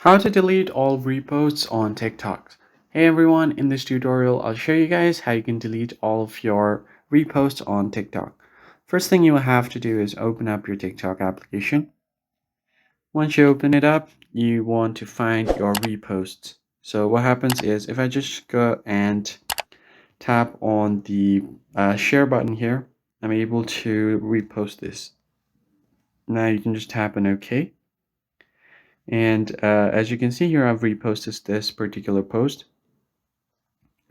How to delete all reposts on TikTok. Hey everyone, in this tutorial I'll show you guys how you can delete all of your reposts on TikTok. First thing you will have to do is open up your TikTok application. Once you open it up, you want to find your reposts. So what happens is if I just go and tap on the share button here, I'm able to repost this. Now you can just tap on OK. And as you can see here, I've reposted this particular post.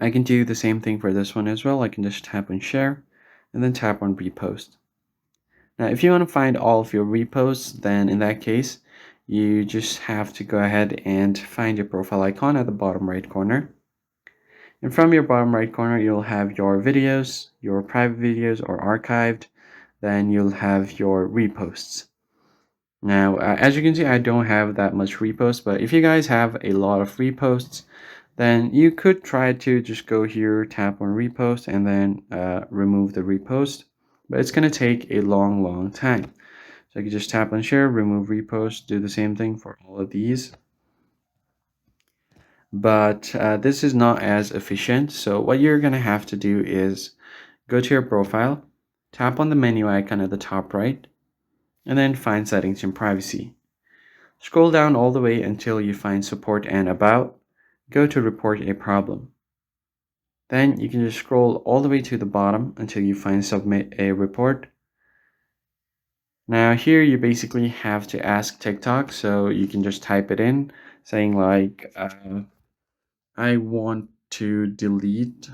I can do the same thing for this one as well. I can just tap on share and then tap on repost. Now, if you want to find all of your reposts, then in that case, you just have to go ahead and find your profile icon at the bottom right corner. And from your bottom right corner, you'll have your videos, your private videos or archived. Then you'll have your reposts. Now, as you can see, I don't have that much reposts, but if you guys have a lot of reposts, then you could try to just go here, tap on repost, and then remove the repost. But it's going to take a long time. So you can just tap on share, remove repost, do the same thing for all of these. But this is not as efficient. So what you're going to have to do is go to your profile, tap on the menu icon at the top right, and then find settings and privacy. Scroll down all the way until you find support and about. Go to report a problem. Then you can just scroll all the way to the bottom until you find submit a report. Now here you basically have to ask TikTok, so you can just type it in saying like, I want to delete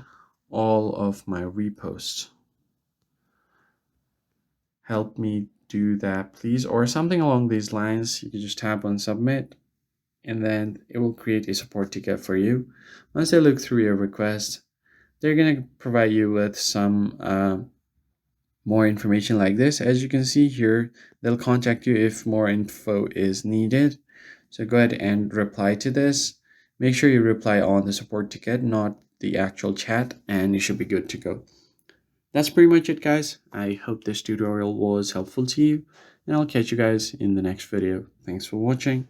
all of my reposts. Help me do that, please, or something along these lines. You can just tap on submit and then it will create a support ticket for you. Once they look through your request, they're going to provide you with some more information like this. As you can see here, they'll contact you if more info is needed. So go ahead and reply to this. Make sure you reply on the support ticket, not the actual chat, and you should be good to go. That's pretty much it, guys. I hope this tutorial was helpful to you, and I'll catch you guys in the next video. Thanks for watching.